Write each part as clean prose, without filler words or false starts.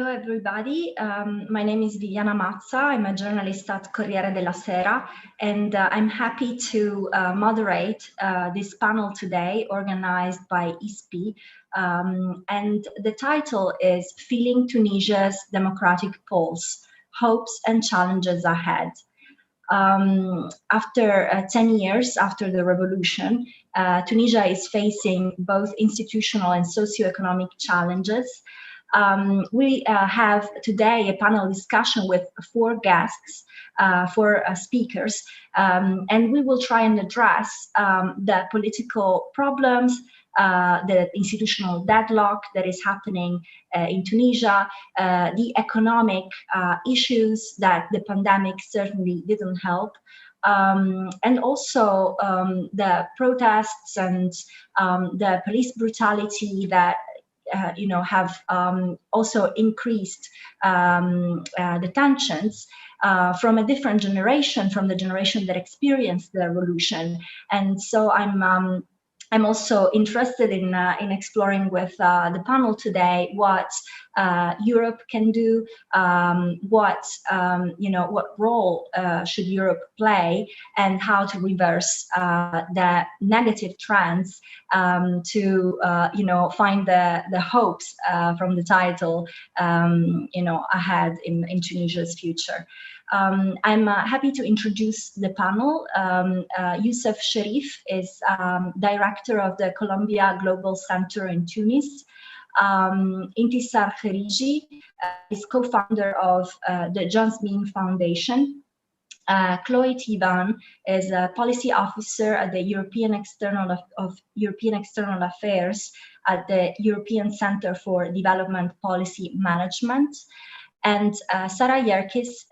Hello, everybody. My name is Viviana Mazza. I'm a journalist at Corriere della Sera, and I'm happy to moderate this panel today organized by ISPI. And the title is Feeling Tunisia's Democratic Pulse, Hopes and Challenges Ahead. After 10 years after the revolution, Tunisia is facing both institutional and socio-economic challenges. We have today a panel discussion with four guests, four speakers, and we will try and address the political problems, the institutional deadlock that is happening in Tunisia, the economic issues that the pandemic certainly didn't help, and also the protests and the police brutality that have also increased the tensions from a different generation, from the generation that experienced the revolution. And so I'm also interested in exploring with the panel today what Europe can do, what role should Europe play, and how to reverse the negative trends to find the hopes from the title ahead in Tunisia's future. I'm happy to introduce the panel. Youssef Cherif is director of the Columbia Global Center in Tunis. Intissar Kherigi is co-founder of the Jasmine Foundation. Chloe Teevan is a policy officer at the European External Affairs at the European Center for Development Policy Management. And Sarah Yerkes,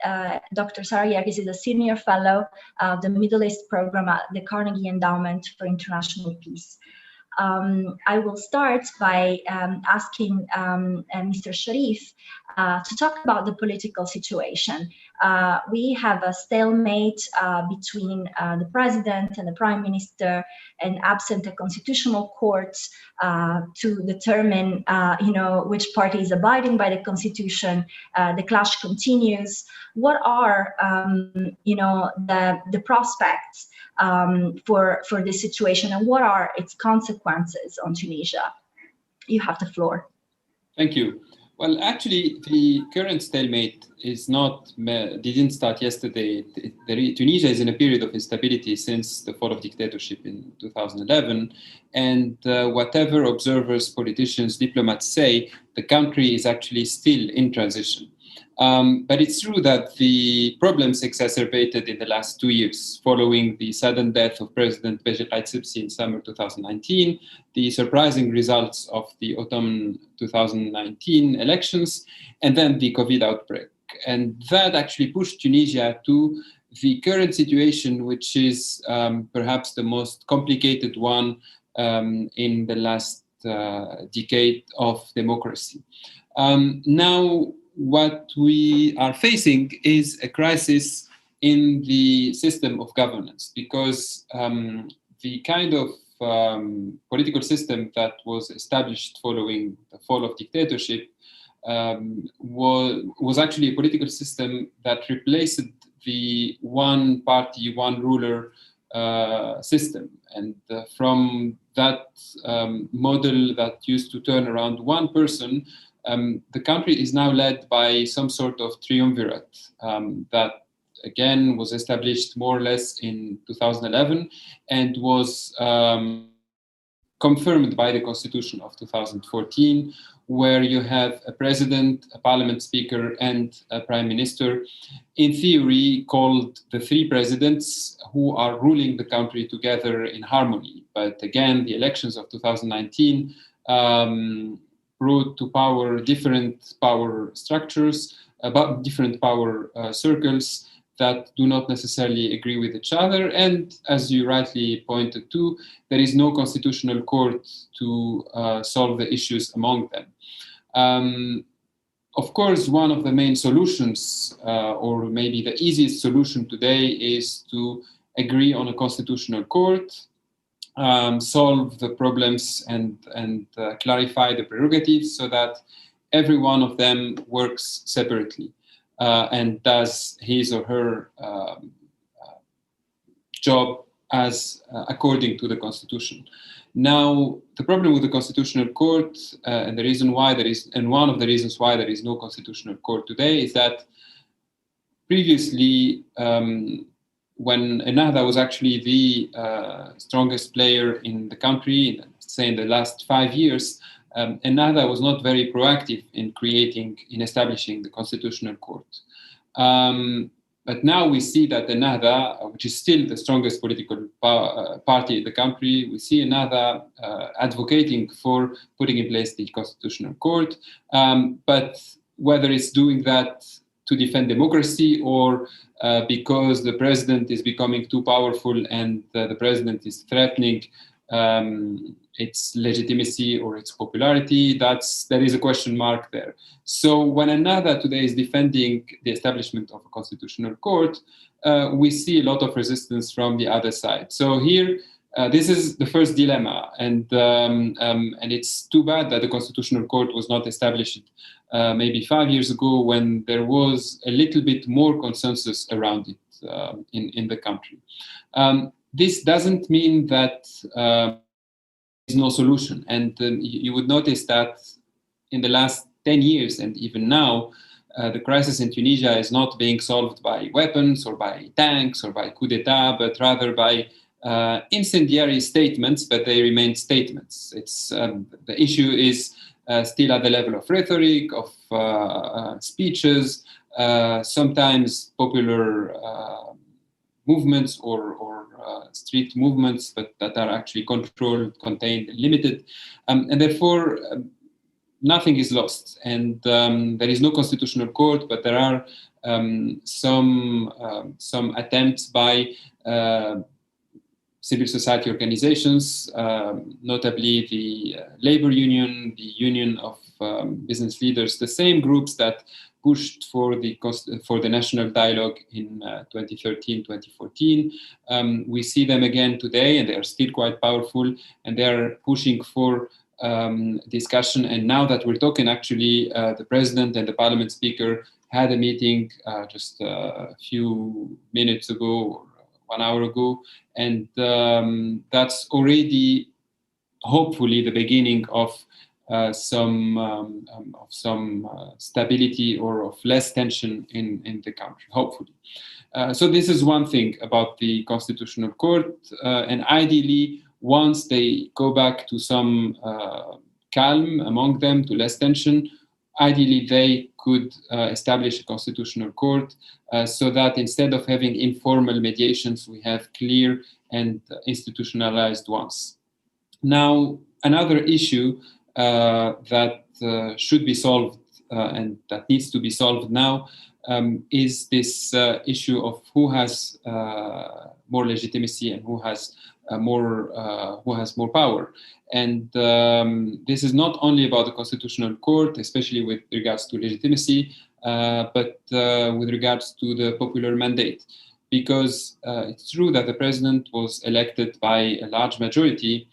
Dr. Sarah Yerkes is a senior fellow of the Middle East program at the Carnegie Endowment for International Peace. I will start by asking Mr. Cherif to talk about the political situation. We have a stalemate between the president and the prime minister, and absent a constitutional court to determine, which party is abiding by the constitution. The clash continues. What are, the prospects for this situation, and what are its consequences on Tunisia? You have the floor. Thank you. Well, actually, the current stalemate didn't start yesterday. Tunisia is in a period of instability since the fall of dictatorship in 2011. And whatever observers, politicians, diplomats say, the country is actually still in transition. But it's true that the problems exacerbated in the last 2 years, following the sudden death of President Mechichi in summer 2019, the surprising results of the autumn 2019 elections, and then the COVID outbreak. And that actually pushed Tunisia to the current situation, which is perhaps the most complicated one in the last decade of democracy. Now, what we are facing is a crisis in the system of governance, because the kind of political system that was established following the fall of dictatorship was actually a political system that replaced the one party, one ruler system. And from that model that used to turn around one person, the country is now led by some sort of triumvirate that, again, was established more or less in 2011 and was confirmed by the Constitution of 2014, where you have a president, a parliament speaker, and a prime minister, in theory called the three presidents, who are ruling the country together in harmony. But again, the elections of 2019 brought to power different power structures, about different power circles that do not necessarily agree with each other. And as you rightly pointed to, there is no constitutional court to solve the issues among them. Of course, one of the main solutions, or maybe the easiest solution today, is to agree on a constitutional court, solve the problems and clarify the prerogatives so that every one of them works separately and does his or her job as according to the constitution. Now, the problem with the Constitutional Court, and the reason why and one of the reasons why there is no Constitutional Court today, is that previously, when Ennahda was actually the strongest player in the country, say in the last 5 years, Ennahda was not very proactive in establishing the Constitutional Court. But now we see that Ennahda, which is still the strongest political party in the country, we see Ennahda advocating for putting in place the Constitutional Court. But whether it's doing that to defend democracy or because the president is becoming too powerful and the president is threatening its legitimacy or its popularity, there is a question mark there. So when Ennahda today is defending the establishment of a constitutional court, we see a lot of resistance from the other side. So here, this is the first dilemma, and it's too bad that the constitutional court was not established maybe 5 years ago, when there was a little bit more consensus around it in the country. This doesn't mean that there's no solution, and you would notice that in the last 10 years and even now, the crisis in Tunisia is not being solved by weapons or by tanks or by coup d'etat, but rather by incendiary statements, but they remain statements. The issue is still at the level of rhetoric, of speeches, sometimes popular movements or street movements, but that are actually controlled, contained, limited, and therefore nothing is lost. And there is no constitutional court, but there are some attempts by civil society organizations, notably the labor union, the union of business leaders, the same groups that pushed for the national dialogue in 2013, 2014. We see them again today, and they are still quite powerful, and they are pushing for discussion. And now that we're talking, actually, the president and the parliament speaker had a meeting just a few minutes ago, or 1 hour ago, and that's already hopefully the beginning of some stability or of less tension in the country, hopefully. So this is one thing about the Constitutional Court, and ideally, once they go back to some calm among them, to less tension, ideally they could establish a constitutional court so that instead of having informal mediations, we have clear and institutionalized ones. Now, another issue that should be solved and that needs to be solved now is this issue of who has more legitimacy and who has more power. And this is not only about the Constitutional Court, especially with regards to legitimacy, but with regards to the popular mandate. Because it's true that the president was elected by a large majority,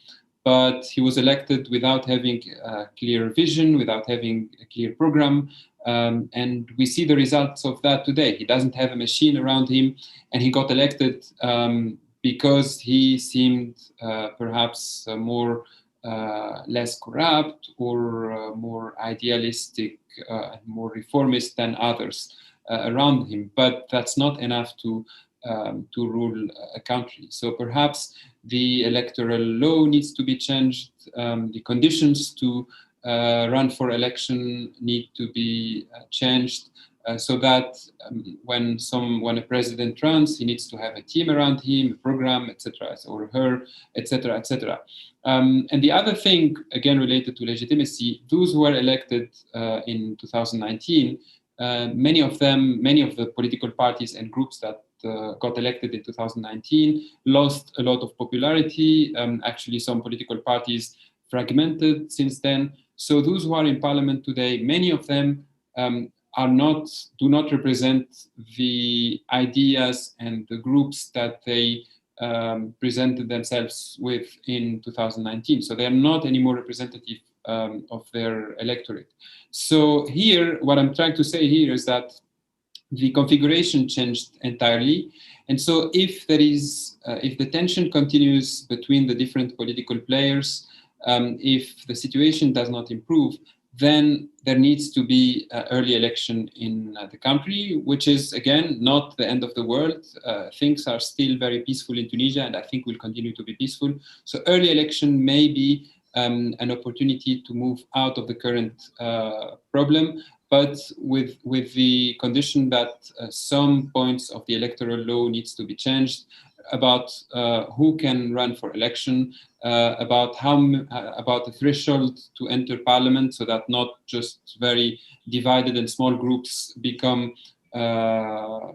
but he was elected without having a clear vision, without having a clear program. And we see the results of that today. He doesn't have a machine around him, and he got elected because he seemed perhaps less corrupt or more idealistic, more reformist than others around him. But that's not enough to rule a country. So perhaps the electoral law needs to be changed. The conditions to run for election need to be changed so that when a president runs, he needs to have a team around him, a program, etc., or her, etc., etc. And the other thing, again related to legitimacy, those who were elected in 2019, many of the political parties and groups that got elected in 2019 lost a lot of popularity. Actually, some political parties fragmented since then. So those who are in parliament today, many of them do not represent the ideas and the groups that they presented themselves with in 2019. So they are not anymore representative of their electorate. So here, what I'm trying to say here is that the configuration changed entirely. And so if there is, if the tension continues between the different political players, if the situation does not improve, then there needs to be an early election in the country, which is, again, not the end of the world. Things are still very peaceful in Tunisia, and I think will continue to be peaceful. So early election may be an opportunity to move out of the current problem, but with the condition that some points of the electoral law needs to be changed about who can run for election, about the threshold to enter parliament, so that not just very divided and small groups become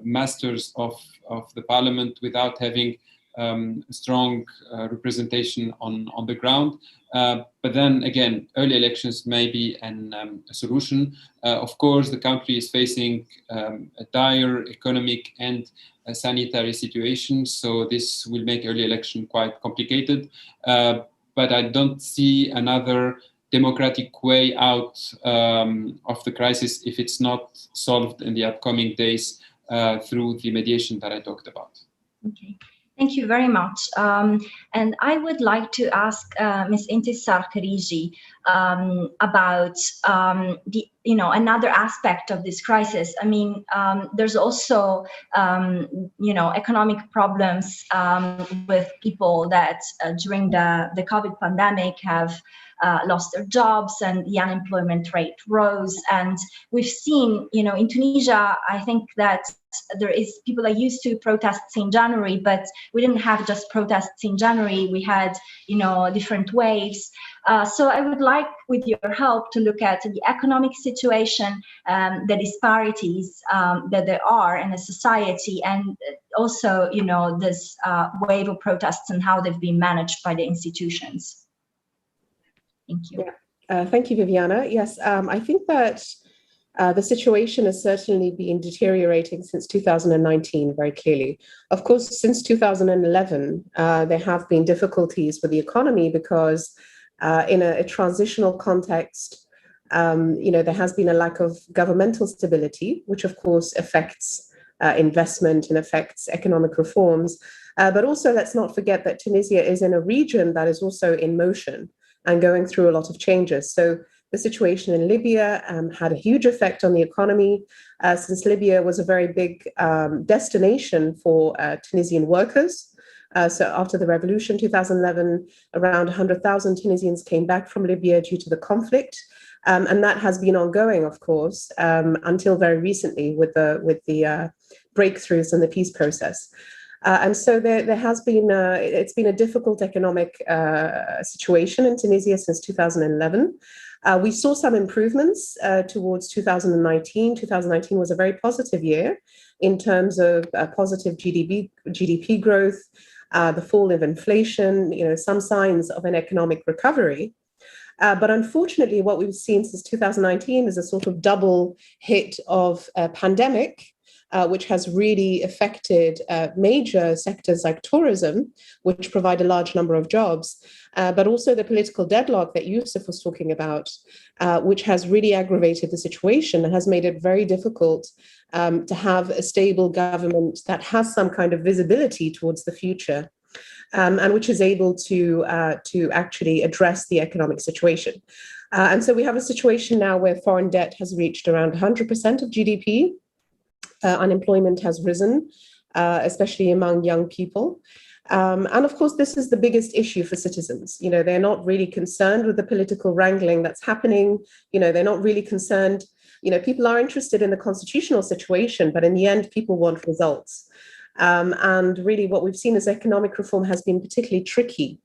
masters of the parliament without having strong representation on the ground. But then again, early elections may be a solution. Of course, the country is facing a dire economic and sanitary situation, so this will make early election quite complicated. But I don't see another democratic way out of the crisis if it's not solved in the upcoming days through the mediation that I talked about. Okay. Thank you very much. And I would like to ask Ms. Intissar Kherigi about another aspect of this crisis. I mean, there's also economic problems with people that during the COVID pandemic have lost their jobs, and the unemployment rate rose. And we've seen, in Tunisia, I think that there is people are used to protests in January, but we didn't have just protests in January. We had, different waves. So I would like, with your help, to look at the economic situation, the disparities that there are in a society, and also, this wave of protests and how they've been managed by the institutions. Thank you. Yeah. Thank you, Viviana. Yes, I think that the situation has certainly been deteriorating since 2019, very clearly. Of course, since 2011, there have been difficulties with the economy because in a transitional context, there has been a lack of governmental stability, which of course affects investment and affects economic reforms. But also, let's not forget that Tunisia is in a region that is also in motion and going through a lot of changes. So the situation in Libya had a huge effect on the economy, since Libya was a very big destination for Tunisian workers. So after the revolution, 2011, around 100,000 Tunisians came back from Libya due to the conflict. And that has been ongoing, of course, until very recently with the breakthroughs in the peace process. And so there has been, it's been a difficult economic situation in Tunisia since 2011. We saw some improvements towards 2019. 2019 was a very positive year in terms of positive GDP growth, the fall of inflation, some signs of an economic recovery. But unfortunately, what we've seen since 2019 is a sort of double hit of a pandemic, which has really affected major sectors like tourism, which provide a large number of jobs, but also the political deadlock that Youssef was talking about, which has really aggravated the situation and has made it very difficult to have a stable government that has some kind of visibility towards the future, and which is able to actually address the economic situation. And so we have a situation now where foreign debt has reached around 100% of GDP. Unemployment has risen, especially among young people. And of course, this is the biggest issue for citizens. They're not really concerned with the political wrangling that's happening. They're not really concerned. People are interested in the constitutional situation, but in the end, people want results. And really what we've seen as economic reform has been particularly tricky.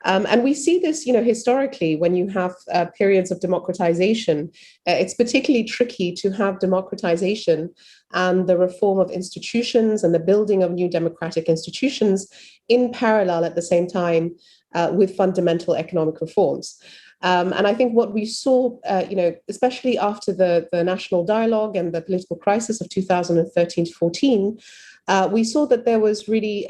And we see this, historically, when you have periods of democratization, it's particularly tricky to have democratization and the reform of institutions and the building of new democratic institutions in parallel at the same time with fundamental economic reforms. And I think what we saw, especially after the national dialogue and the political crisis of 2013 to 14, we saw that there was really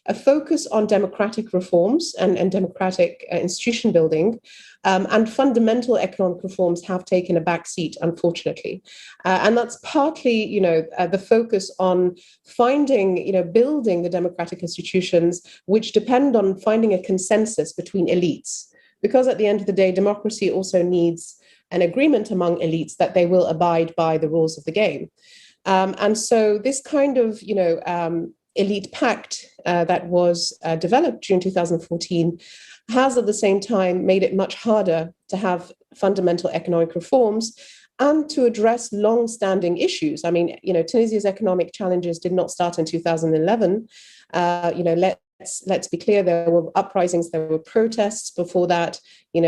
a focus on democratic reforms and democratic institution building, and fundamental economic reforms have taken a backseat, unfortunately. And that's partly, the focus on finding, building the democratic institutions, which depend on finding a consensus between elites. Because at the end of the day, democracy also needs an agreement among elites that they will abide by the rules of the game. And so this kind of, elite pact that was developed during 2014 has at the same time made it much harder to have fundamental economic reforms and to address long-standing issues. I mean, Tunisia's economic challenges did not start in 2011. Let's be clear, there were uprisings, there were protests before that, in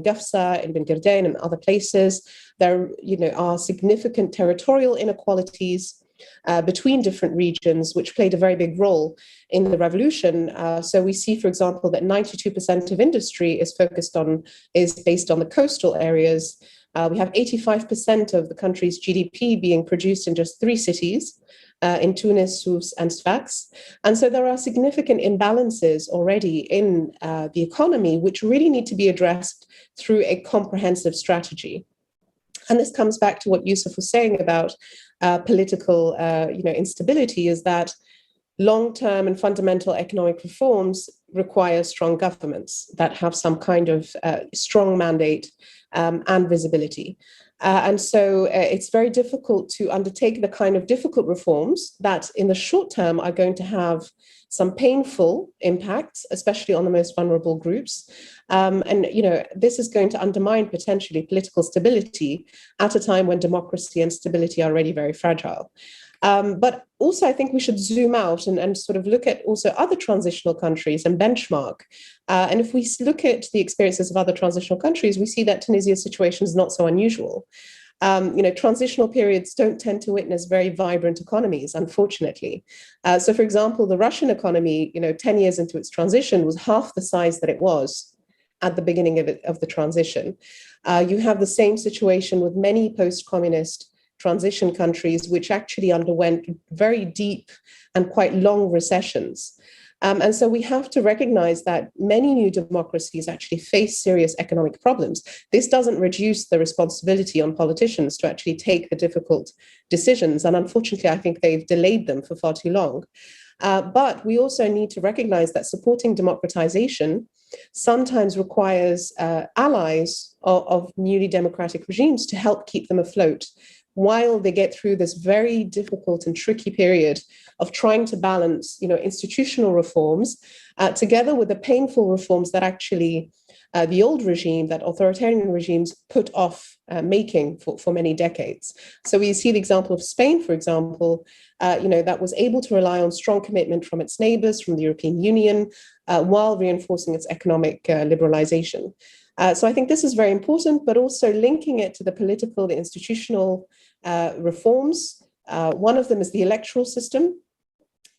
Gafsa, in Ben Girdain, and other places. There, are significant territorial inequalities between different regions, which played a very big role in the revolution. So we see, for example, that 92% of industry is based on the coastal areas. We have 85% of the country's GDP being produced in just 3 cities, in Tunis, Sousse, and Sfax. And so there are significant imbalances already in the economy, which really need to be addressed through a comprehensive strategy. And this comes back to what Youssef was saying about political instability, is that long-term and fundamental economic reforms require strong governments that have some kind of strong mandate and visibility. And so it's very difficult to undertake the kind of difficult reforms that in the short term are going to have some painful impacts, especially on the most vulnerable groups. This is going to undermine potentially political stability at a time when democracy and stability are already very fragile. But also, I think we should zoom out and sort of look at also other transitional countries and benchmark. And if we look at the experiences of other transitional countries, we see that Tunisia's situation is not so unusual. Transitional periods don't tend to witness very vibrant economies, unfortunately. So, for example, the Russian economy, 10 years into its transition, was half the size that it was at the beginning of the transition. You have the same situation with many post-communist transition countries, which actually underwent very deep and quite long recessions. And so we have to recognize that many new democracies actually face serious economic problems. This doesn't reduce the responsibility on politicians to actually take the difficult decisions. And unfortunately, I think they've delayed them for far too long. But we also need to recognize that supporting democratization sometimes requires allies of newly democratic regimes to help keep them afloat while they get through this very difficult and tricky period of trying to balance, institutional reforms together with the painful reforms that actually the old regime, that authoritarian regimes put off making for many decades. So we see the example of Spain, for example, that was able to rely on strong commitment from its neighbors, from the European Union, while reinforcing its economic liberalization. So I think this is very important, but also linking it to the political, the institutional reforms. One of them is the electoral system.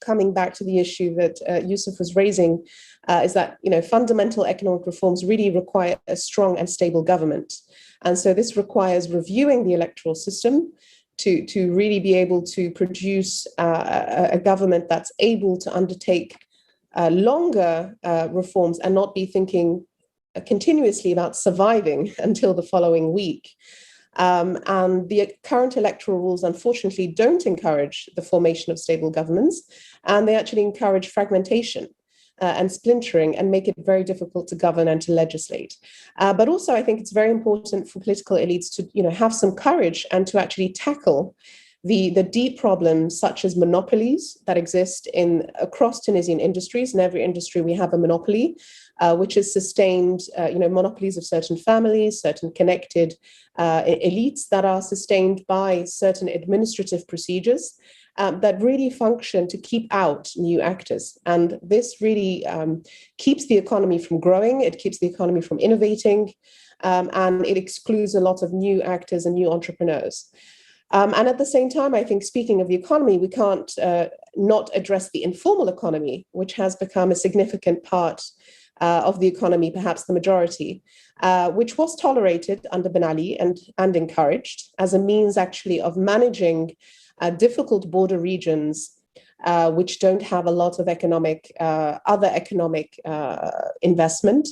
Coming back to the issue that Youssef was raising, is that fundamental economic reforms really require a strong and stable government. And so this requires reviewing the electoral system to really be able to produce a government that's able to undertake longer reforms and not be thinking continuously about surviving until the following week. And the current electoral rules, unfortunately, don't encourage the formation of stable governments, and they actually encourage fragmentation and splintering and make it very difficult to govern and to legislate. But also, I think it's very important for political elites to have some courage and to actually tackle the deep problems such as monopolies that exist across Tunisian industries. In every industry, we have a monopoly, which is sustained, monopolies of certain families, certain connected elites that are sustained by certain administrative procedures that really function to keep out new actors. And this really keeps the economy from growing, it keeps the economy from innovating, and it excludes a lot of new actors and new entrepreneurs. And at the same time, I think, speaking of the economy, we can't not address the informal economy, which has become a significant part of the economy, perhaps the majority, which was tolerated under Ben Ali and encouraged as a means actually of managing difficult border regions which don't have a lot of other economic investment.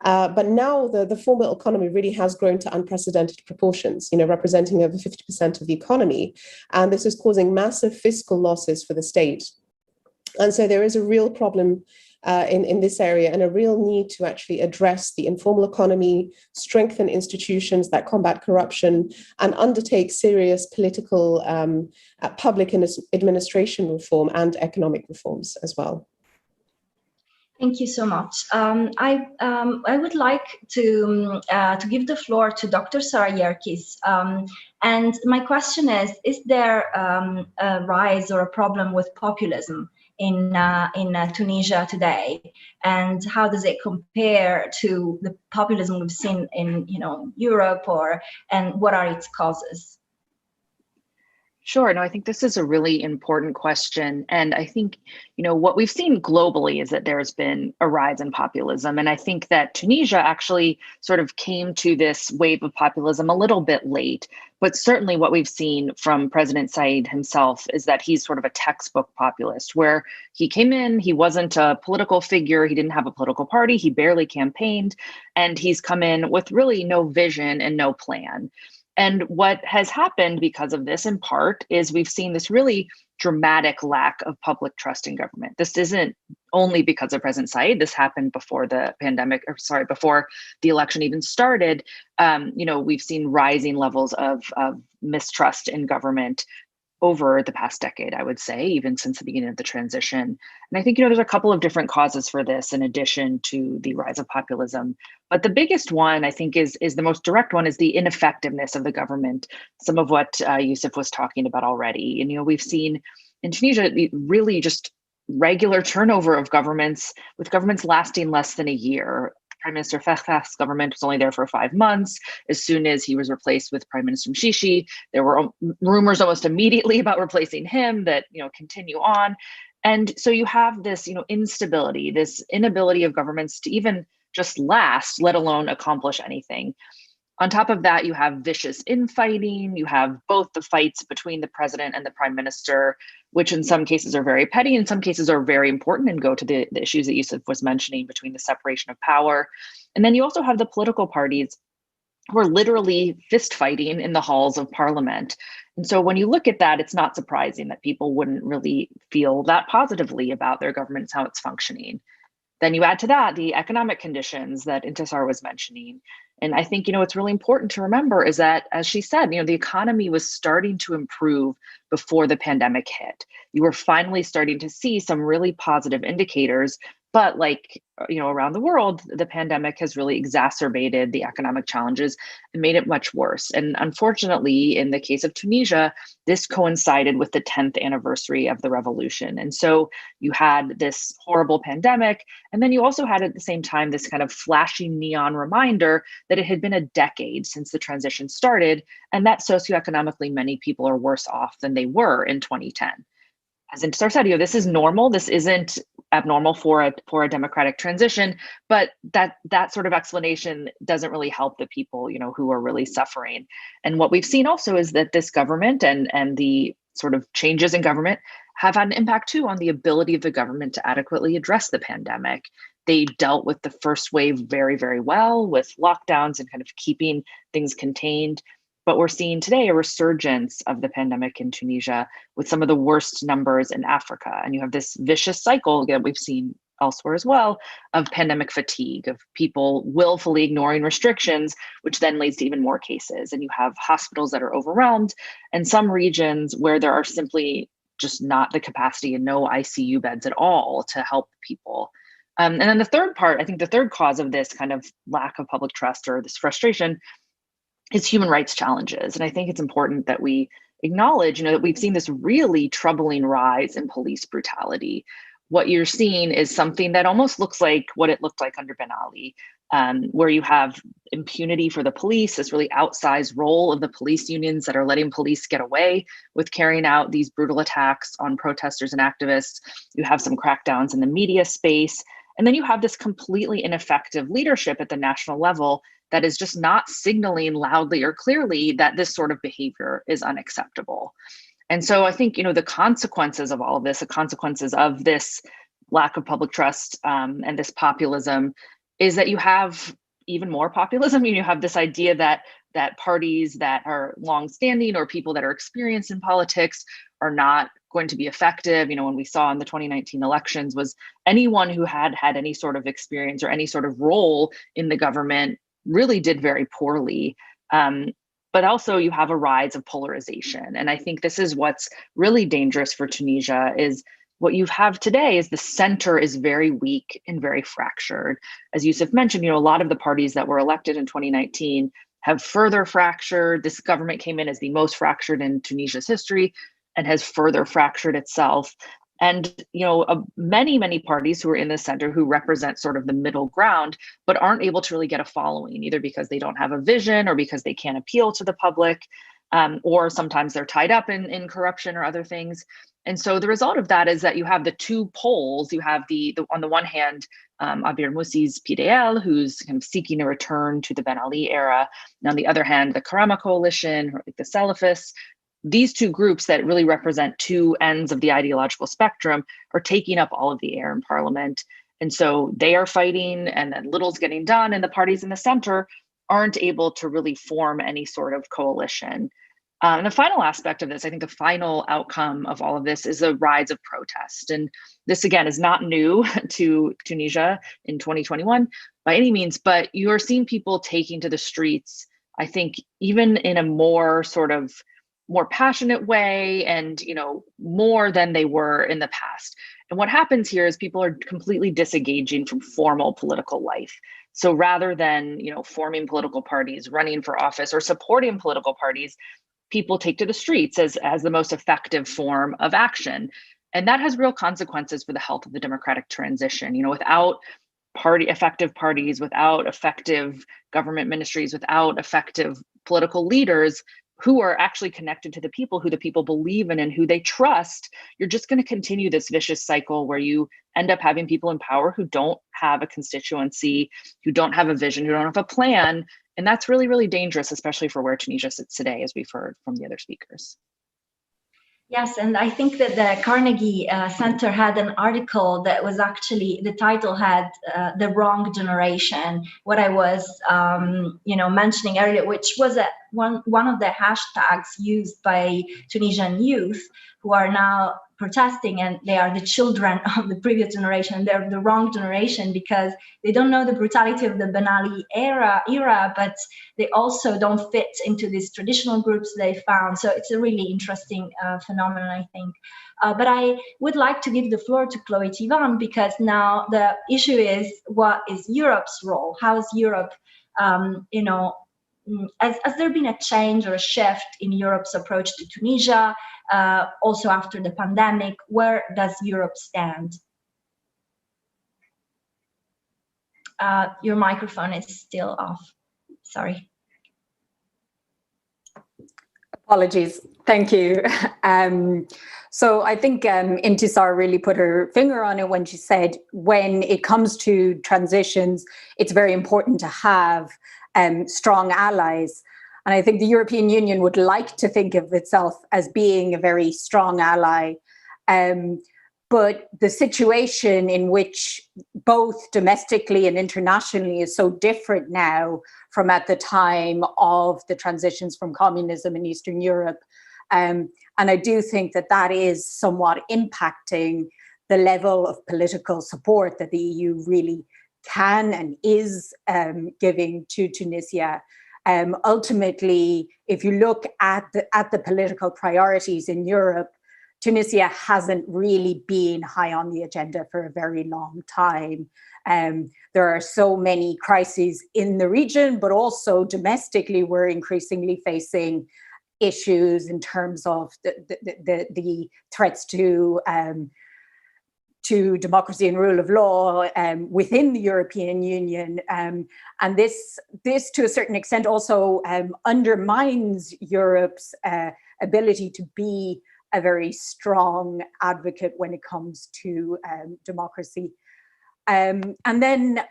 But now the formal economy really has grown to unprecedented proportions, representing over 50% of the economy. And this is causing massive fiscal losses for the state. And so there is a real problem in this area, and a real need to actually address the informal economy, strengthen institutions that combat corruption, and undertake serious political public administration reform and economic reforms as well. Thank you so much. I would like to give the floor to Dr. Sara Yerkes. And my question is there a rise or a problem with populism in Tunisia today, and how does it compare to the populism we've seen in Europe, and what are its causes? Sure. No, I think this is a really important question. And I think, what we've seen globally is that there's been a rise in populism. And I think that Tunisia actually sort of came to this wave of populism a little bit late. But certainly what we've seen from President Saied himself is that he's sort of a textbook populist, where he came in, he wasn't a political figure, he didn't have a political party, he barely campaigned, and he's come in with really no vision and no plan. And what has happened because of this, in part, is we've seen this really dramatic lack of public trust in government. This isn't only because of President Saied. This happened before the before the election even started. We've seen rising levels of mistrust in government over the past decade, I would say, even since the beginning of the transition. And I think, there's a couple of different causes for this in addition to the rise of populism. But the biggest one, I think, is the most direct one, is the ineffectiveness of the government, some of what Youssef was talking about already. And, we've seen in Tunisia really just regular turnover of governments, with governments lasting less than a year. Prime Minister Saied's government was only there for 5 months. As soon as he was replaced with Prime Minister Mechichi, there were rumors almost immediately about replacing him that, continue on. And so you have this, instability, this inability of governments to even just last, let alone accomplish anything. On top of that, you have vicious infighting. You have both the fights between the president and the prime minister, which in some cases are very petty, in some cases are very important and go to the issues that Youssef was mentioning between the separation of power. And then you also have the political parties who are literally fist fighting in the halls of parliament. And so when you look at that, it's not surprising that people wouldn't really feel that positively about their government and how it's functioning. Then you add to that the economic conditions that Intissar was mentioning. And I think, what's really important to remember is that, as she said, the economy was starting to improve before the pandemic hit. You were finally starting to see some really positive indicators. But around the world, the pandemic has really exacerbated the economic challenges and made it much worse. And unfortunately, in the case of Tunisia, this coincided with the 10th anniversary of the revolution. And so you had this horrible pandemic, and then you also had at the same time this kind of flashing neon reminder that it had been a decade since the transition started, and that socioeconomically many people are worse off than they were in 2010. As Intissar said, this is normal. This isn't abnormal for a democratic transition, but that sort of explanation doesn't really help the people, who are really suffering. And what we've seen also is that this government and the sort of changes in government have had an impact too on the ability of the government to adequately address the pandemic. They dealt with the first wave very, very well with lockdowns and kind of keeping things contained. But we're seeing today a resurgence of the pandemic in Tunisia with some of the worst numbers in Africa. And you have this vicious cycle that we've seen elsewhere as well of pandemic fatigue, of people willfully ignoring restrictions, which then leads to even more cases. And you have hospitals that are overwhelmed, and some regions where there are simply just not the capacity and no ICU beds at all to help people. And then the third part, I think the third cause of this kind of lack of public trust or this frustration is human rights challenges. And I think it's important that we acknowledge, that we've seen this really troubling rise in police brutality. What you're seeing is something that almost looks like what it looked like under Ben Ali, where you have impunity for the police, this really outsized role of the police unions that are letting police get away with carrying out these brutal attacks on protesters and activists. You have some crackdowns in the media space. And then you have this completely ineffective leadership at the national level that is just not signaling loudly or clearly that this sort of behavior is unacceptable. And so I think, the consequences of all of this, the consequences of this lack of public trust and this populism is that you have even more populism. You have this idea that parties that are longstanding or people that are experienced in politics are not going to be effective. When we saw in the 2019 elections was anyone who had any sort of experience or any sort of role in the government really did very poorly. But also you have a rise of polarization. And I think this is what's really dangerous for Tunisia is what you have today is the center is very weak and very fractured. As Youssef mentioned, a lot of the parties that were elected in 2019 have further fractured. This government came in as the most fractured in Tunisia's history and has further fractured itself. And, many parties who are in the center who represent sort of the middle ground, but aren't able to really get a following, either because they don't have a vision or because they can't appeal to the public, or sometimes they're tied up in corruption or other things. And so the result of that is that you have the two poles. You have the on the one hand, Abir Musi's PDL, who's kind of seeking a return to the Ben Ali era. And on the other hand, the Karama coalition, or like the Salafists. These two groups that really represent two ends of the ideological spectrum are taking up all of the air in parliament. And so they are fighting and then little's getting done, and the parties in the center aren't able to really form any sort of coalition. And the final aspect of this, I think the final outcome of all of this is a rise of protest. And this, again, is not new to Tunisia in 2021 by any means, but you are seeing people taking to the streets, I think, even in a more passionate way and, more than they were in the past. And what happens here is people are completely disengaging from formal political life. So rather than, forming political parties, running for office, or supporting political parties, people take to the streets as the most effective form of action. And that has real consequences for the health of the democratic transition. Without effective parties, without effective government ministries, without effective political leaders who are actually connected to the people, who the people believe in and who they trust, you're just going to continue this vicious cycle where you end up having people in power who don't have a constituency, who don't have a vision, who don't have a plan. And that's really, really dangerous, especially for where Tunisia sits today, as we've heard from the other speakers. Yes, and I think that the Carnegie Center had an article that was actually, the title had The Wrong Generation, what I was, mentioning earlier, which was one of the hashtags used by Tunisian youth who are now protesting, and they are the children of the previous generation. They're the wrong generation because they don't know the brutality of the Ben Ali era, but they also don't fit into these traditional groups they found. So it's a really interesting phenomenon, I think. But I would like to give the floor to Chloe Teevan, because now the issue is, what is Europe's role? How is Europe, has there been a change or a shift in Europe's approach to Tunisia, also after the pandemic? Where does Europe stand? Your microphone is still off. Sorry. Apologies. Thank you. So I think Intissar really put her finger on it when she said, when it comes to transitions, it's very important to have strong allies. And I think the European Union would like to think of itself as being a very strong ally. But the situation in which both domestically and internationally is so different now from at the time of the transitions from communism in Eastern Europe. And I do think that that is somewhat impacting the level of political support that the EU really can and is giving to Tunisia. Ultimately, if you look at the political priorities in Europe, Tunisia hasn't really been high on the agenda for a very long time. There are so many crises in the region, but also domestically, we're increasingly facing issues in terms of the threats to democracy and rule of law within the European Union. And this to a certain extent also undermines Europe's ability to be a very strong advocate when it comes to democracy. And then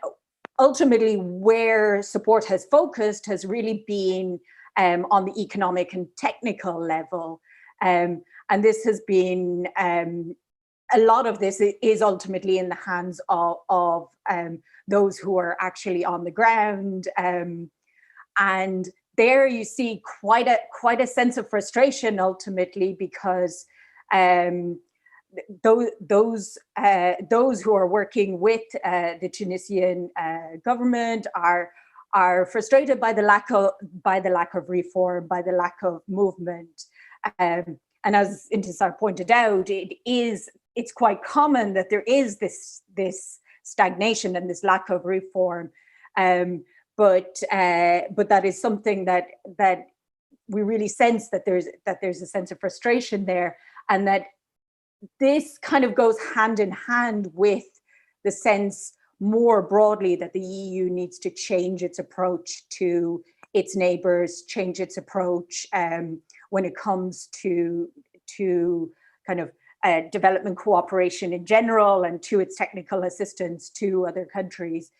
ultimately where support has focused has really been on the economic and technical level. And this has been, a lot of this is ultimately in the hands of those who are actually on the ground. And there you see quite a sense of frustration ultimately, because those who are working with the Tunisian government are frustrated by the lack of reform, by the lack of movement. And as Intissar pointed out, it's quite common that there is this stagnation and this lack of reform. But that is something that we really sense, that there's a sense of frustration there, and that this kind of goes hand in hand with the sense more broadly that the EU needs to change its approach to its neighbours, change its approach when it comes to kind of development cooperation in general, and to its technical assistance to other countries.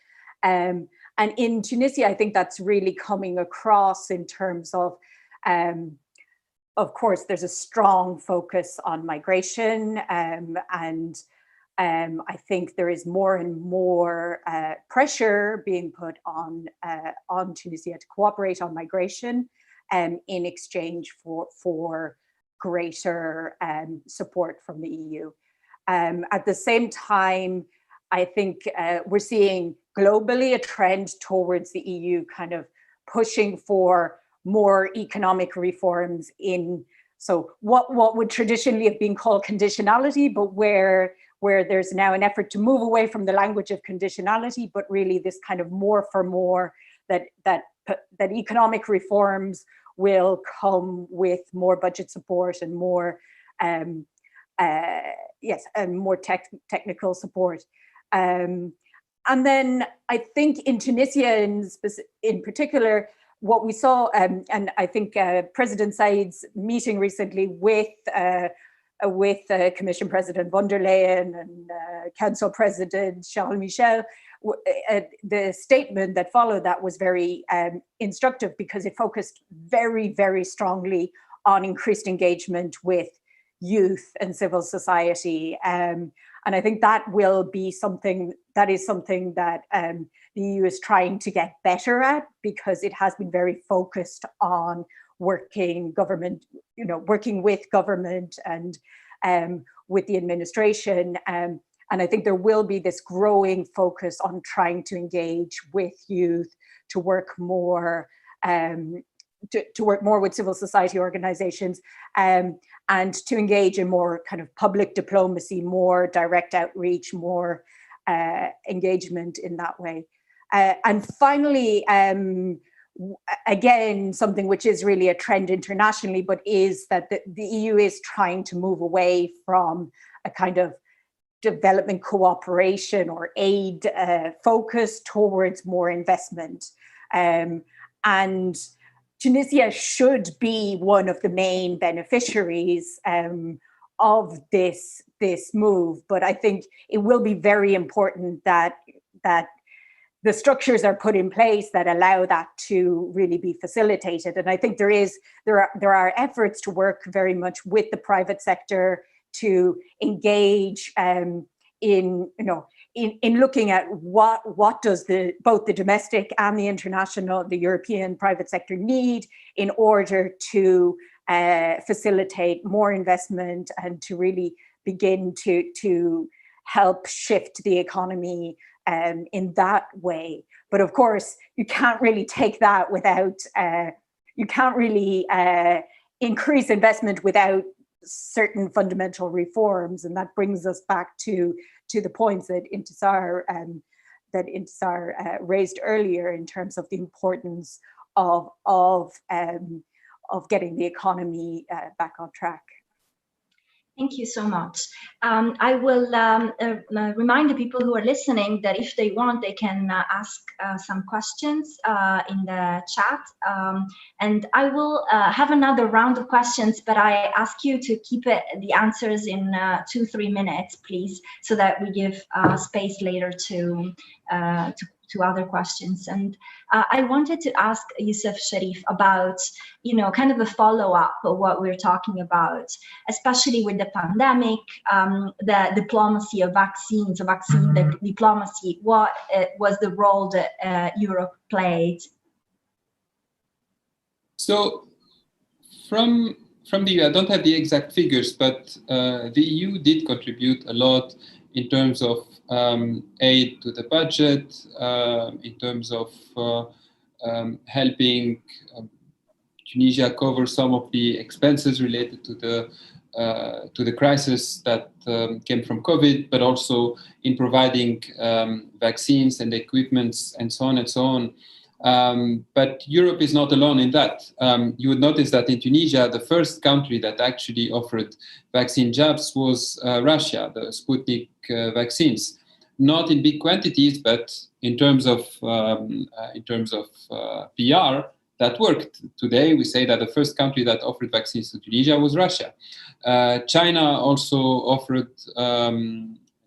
And in Tunisia, I think that's really coming across in terms of course, there's a strong focus on migration, and I think there is more and more pressure being put on Tunisia to cooperate on migration in exchange for greater support from the EU. At the same time, I think we're seeing globally a trend towards the EU kind of pushing for more economic reforms so what would traditionally have been called conditionality, but where there's now an effort to move away from the language of conditionality, but really this kind of more for more, that economic reforms will come with more budget support and more more technical support. And then I think in Tunisia in particular, what we saw, and I think President Saied's meeting recently with Commission President von der Leyen and Council President Charles Michel, the statement that followed that was very instructive, because it focused very, very strongly on increased engagement with youth and civil society. And I think that will be something that the EU is trying to get better at, because it has been very focused on working with government and with the administration. And I think there will be this growing focus on trying to engage with youth, to work more with civil society organizations, and to engage in more kind of public diplomacy, more direct outreach, more engagement in that way. And finally, again, something which is really a trend internationally, but is that the EU is trying to move away from a kind of development cooperation or aid focus towards more investment. And Tunisia should be one of the main beneficiaries of this move, but I think it will be very important that the structures are put in place that allow that to really be facilitated. And I think there are efforts to work very much with the private sector to engage in looking at what does both the domestic and the international, the European private sector need in order to facilitate more investment and to really begin to help shift the economy in that way. But of course, you can't really take that without, you can't really increase investment without certain fundamental reforms. And that brings us back to the points that Intissar raised earlier in terms of the importance of getting the economy back on track. Thank you so much. I will remind the people who are listening that if they want, they can ask some questions in the chat. And I will have another round of questions, but I ask you to keep the answers in 2-3 minutes, please, so that we give space later to to other questions. And I wanted to ask Youssef, Cherif, about, kind of a follow-up of what we're talking about, especially with the pandemic, the diplomacy of vaccines, diplomacy. What was the role that Europe played? So from the EU, I don't have the exact figures, but the EU did contribute a lot in terms of aid to the budget, in terms of helping Tunisia cover some of the expenses related to the crisis that came from COVID, but also in providing vaccines and equipments and so on and so on. But Europe is not alone in that. You would notice that in Tunisia, the first country that actually offered vaccine jabs was Russia, the Sputnik vaccines. Not in big quantities, but in terms of PR, that worked. Today, we say that the first country that offered vaccines to Tunisia was Russia. China also offered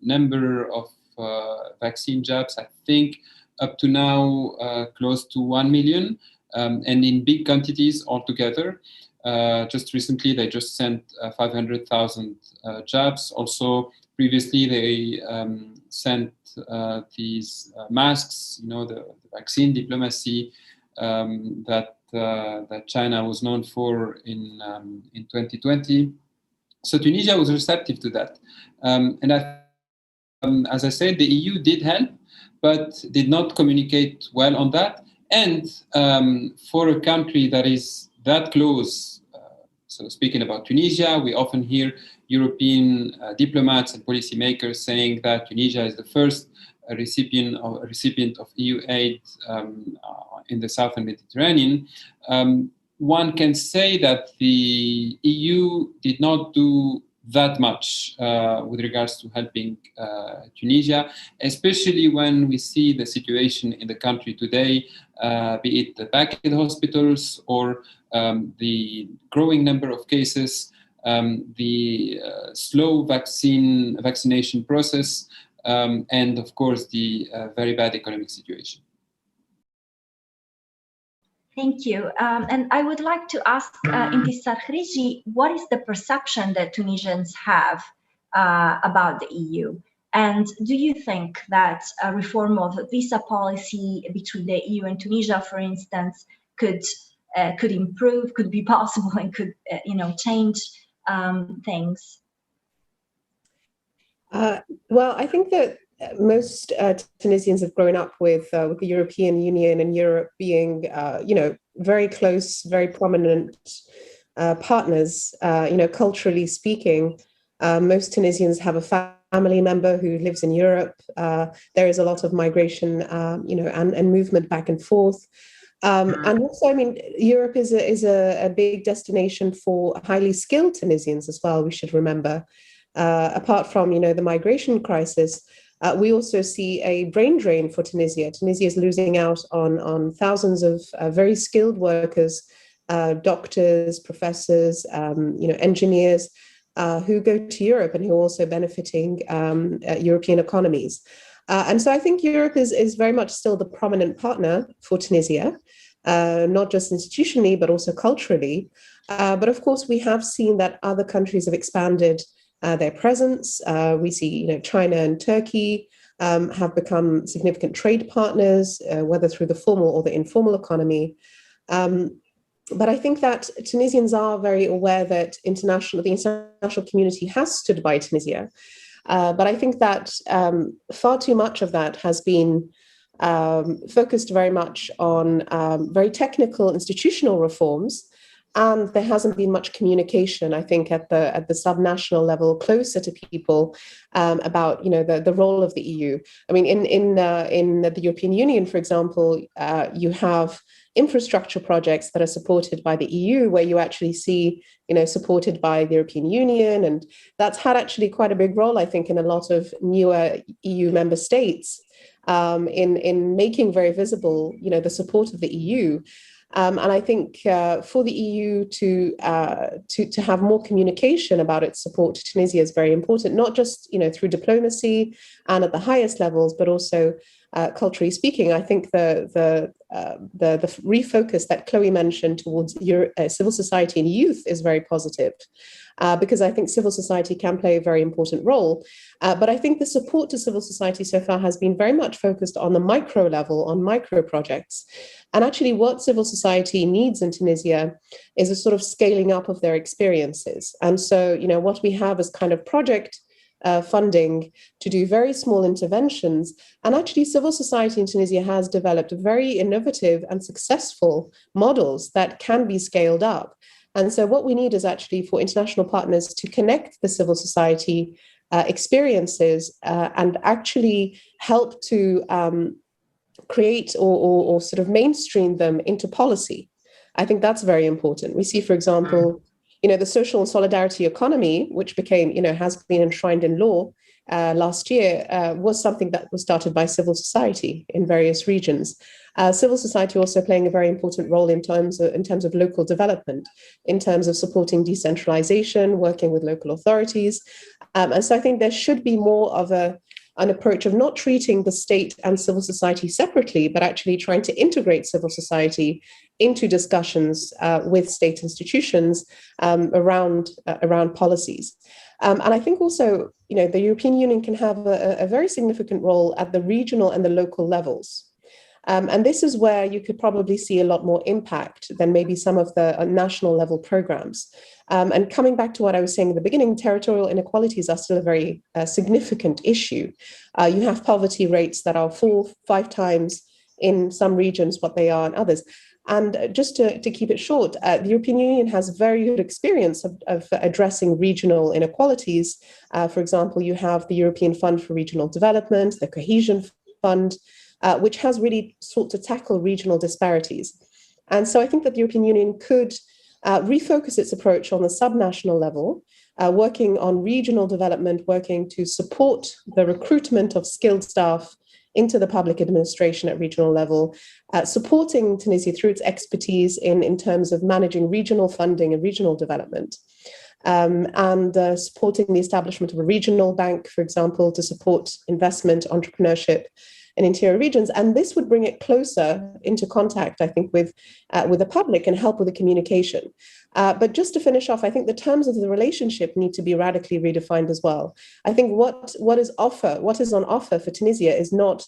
number of vaccine jabs, I think, up to now close to 1 million, and in big quantities altogether. Just recently, they just sent 500,000 jabs. Also, previously, they sent these masks, the vaccine diplomacy that China was known for in 2020. So Tunisia was receptive to that. And as I said, the EU did help, but did not communicate well on that. And for a country that is that close, so speaking about Tunisia, we often hear European diplomats and policymakers saying that Tunisia is the first recipient of EU aid in the southern Mediterranean. One can say that the EU did not do that much with regards to helping Tunisia, especially when we see the situation in the country today, be it the packed hospitals or the growing number of cases, the slow vaccination process, and of course the very bad economic situation. Thank you. And I would like to ask Intissar, Kherigi, what is the perception that Tunisians have about the EU? And do you think that a reform of visa policy between the EU and Tunisia, for instance, could improve, could be possible, and could change things? Well, I think that most Tunisians have grown up with the European Union and Europe being, very close, very prominent partners. Culturally speaking, most Tunisians have a family member who lives in Europe. There is a lot of migration, and movement back and forth. And also, Europe is a big destination for highly skilled Tunisians as well. We should remember. Apart from, the migration crisis, we also see a brain drain for Tunisia. Tunisia is losing out on thousands of very skilled workers, doctors, professors, engineers who go to Europe and who are also benefiting European economies. And so I think Europe is very much still the prominent partner for Tunisia, not just institutionally, but also culturally. But of course, we have seen that other countries have expanded their presence. We see, China and Turkey have become significant trade partners, whether through the formal or the informal economy. But I think that Tunisians are very aware that the international community has stood by Tunisia. But I think that far too much of that has been focused very much on very technical institutional reforms. And there hasn't been much communication, I think, at the subnational level, closer to people about, the role of the EU. In the European Union, for example, you have infrastructure projects that are supported by the EU, where you actually see, supported by the European Union, and that's had actually quite a big role, I think, in a lot of newer EU member states in making very visible, the support of the EU. And I think for the EU to have more communication about its support to Tunisia is very important, not just through diplomacy and at the highest levels, but also culturally speaking, I think the refocus that Chloe mentioned towards civil society and youth is very positive, because I think civil society can play a very important role. But I think the support to civil society so far has been very much focused on the micro level, on micro projects. And actually what civil society needs in Tunisia is a sort of scaling up of their experiences. And so, what we have is kind of project funding to do very small interventions. And actually civil society in Tunisia has developed very innovative and successful models that can be scaled up. And so what we need is actually for international partners to connect the civil society experiences and actually help to create or sort of mainstream them into policy. I think that's very important. We see, for example, the social and solidarity economy, which became, has been enshrined in law last year, was something that was started by civil society in various regions. Civil society also playing a very important role in terms of local development, in terms of supporting decentralization, working with local authorities. And so I think there should be more of an approach of not treating the state and civil society separately, but actually trying to integrate civil society into discussions with state institutions around policies. And I think also, the European Union can have a very significant role at the regional and the local levels. And this is where you could probably see a lot more impact than maybe some of the national level programs. And coming back to what I was saying in the beginning, territorial inequalities are still a very significant issue. You have poverty rates that are 4-5 times in some regions what they are in others. And just to keep it short, the European Union has very good experience of addressing regional inequalities. For example, you have the European Fund for Regional Development, the Cohesion Fund, which has really sought to tackle regional disparities. And so I think that the European Union could refocus its approach on the subnational level, working on regional development, working to support the recruitment of skilled staff into the public administration at regional level, supporting Tunisia through its expertise in terms of managing regional funding and regional development, and supporting the establishment of a regional bank, for example, to support investment, entrepreneurship in interior regions. And this would bring it closer into contact, I think, with the public and help with the communication. But just to finish off, I think the terms of the relationship need to be radically redefined as well. I think what is on offer for Tunisia is not,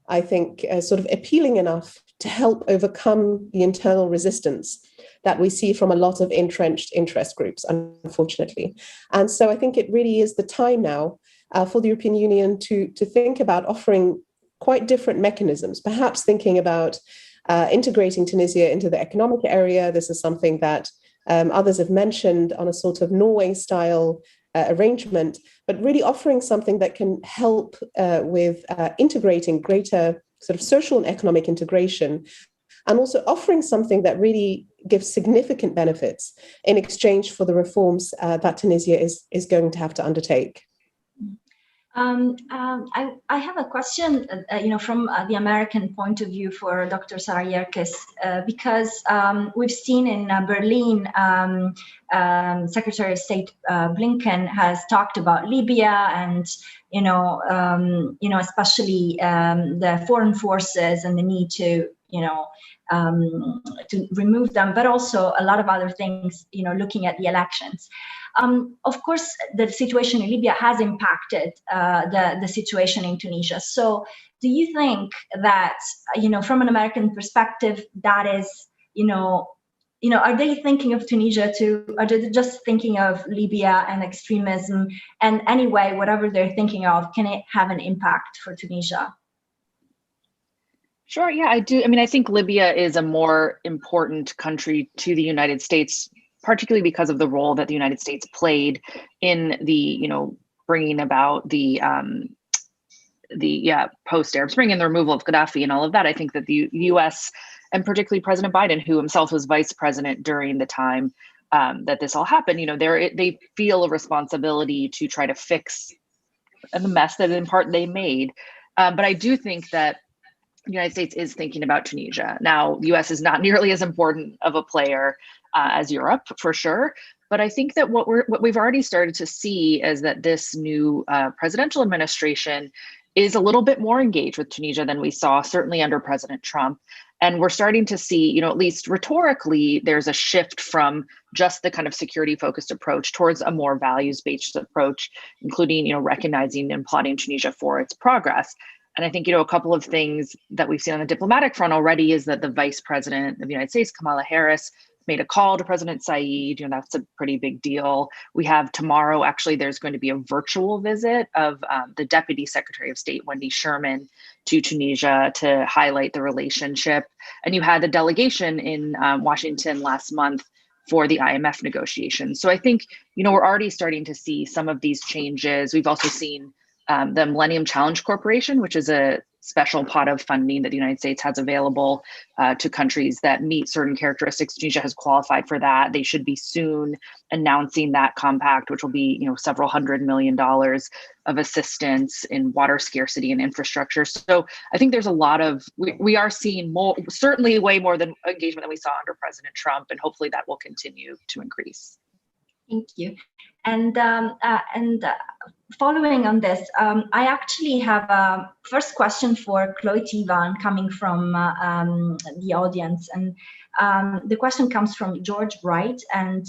I think, sort of appealing enough to help overcome the internal resistance that we see from a lot of entrenched interest groups, unfortunately. And so I think it really is the time now for the European Union to think about offering quite different mechanisms, perhaps thinking about integrating Tunisia into the economic area. This is something that others have mentioned on a sort of Norway-style arrangement, but really offering something that can help with integrating greater sort of social and economic integration, and also offering something that really gives significant benefits in exchange for the reforms that Tunisia is going to have to undertake. I have a question, from the American point of view for Dr. Sarayerkis, because we've seen in Berlin, Secretary of State Blinken has talked about Libya and, especially the foreign forces and the need to remove them, but also a lot of other things, looking at the elections. Of course, the situation in Libya has impacted the situation in Tunisia. So do you think that, from an American perspective, that is, are they thinking of Tunisia too? Are they just thinking of Libya and extremism? And anyway, whatever they're thinking of, can it have an impact for Tunisia? Sure, yeah, I do. I mean, I think Libya is a more important country to the United States, particularly because of the role that the United States played in the, bringing about the post-Arab Spring and the removal of Gaddafi and all of that. I think that the U.S. and particularly President Biden, who himself was vice president during the time that this all happened, they feel a responsibility to try to fix the mess that in part they made. But I do think that the United States is thinking about Tunisia. Now, the U.S. is not nearly as important of a player as Europe, for sure. But I think that what we've already started to see is that this new presidential administration is a little bit more engaged with Tunisia than we saw certainly under President Trump. And we're starting to see, at least rhetorically, there's a shift from just the kind of security-focused approach towards a more values-based approach, including, recognizing and applauding Tunisia for its progress. And I think, a couple of things that we've seen on the diplomatic front already is that the Vice President of the United States, Kamala Harris, made a call to President Saied. That's a pretty big deal. We have tomorrow, actually, there's going to be a virtual visit of the Deputy Secretary of State, Wendy Sherman, to Tunisia to highlight the relationship. And you had a delegation in Washington last month for the IMF negotiations. So I think, we're already starting to see some of these changes. We've also seen the Millennium Challenge Corporation, which is a special pot of funding that the United States has available to countries that meet certain characteristics. Tunisia has qualified for that. They should be soon announcing that compact, which will be, several $100 million of assistance in water scarcity and infrastructure. So I think there's a lot of, we are seeing more, certainly way more than engagement than we saw under President Trump, and hopefully that will continue to increase. Thank you. And following on this, I actually have a first question for Chloe Teevan coming from the audience. And the question comes from George Bright. And